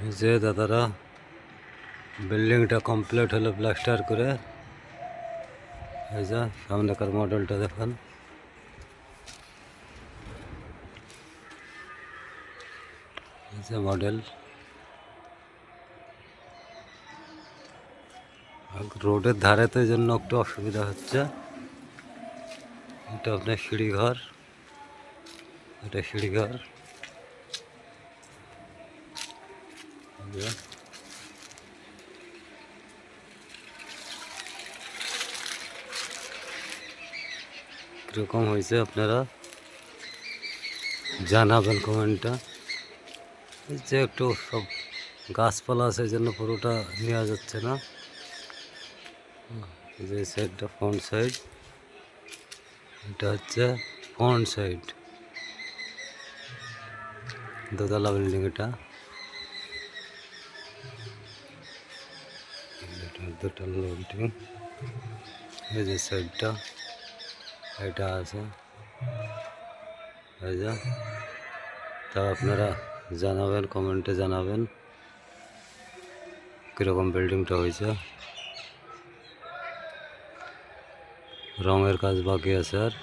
এই যে দাদারা বিল্ডিংটা কমপ্লিট হলো প্লাস্টার করে। এই যে সামনেকার মডেলটা দেখেন, এই যে মডেল। রোডের ধারেতে জন্য একটু অসুবিধা হচ্ছে। এটা আপনার সিঁড়িঘর, এটা সিঁড়িঘর। কীরকম হয়েছে আপনারা জানাবেন কমেন্টটা। এই যে একটু সব গাছপালা আছে, এই জন্য পুরোটা নেওয়া যাচ্ছে না। এই যে সাইডটা ফ্রন্ট সাইড, এটা হচ্ছে ফ্রন্ট সাইড, দোতলা বিল্ডিং। এটা দোতলা বিল্ডিং। এই যে সাইডটা এটা আছে। এই যে তা আপনারা জানাবেন, কমেন্টে জানাবেন কীরকম বিল্ডিংটা হয়েছে। রঙের কাজ বাকি আছে আর।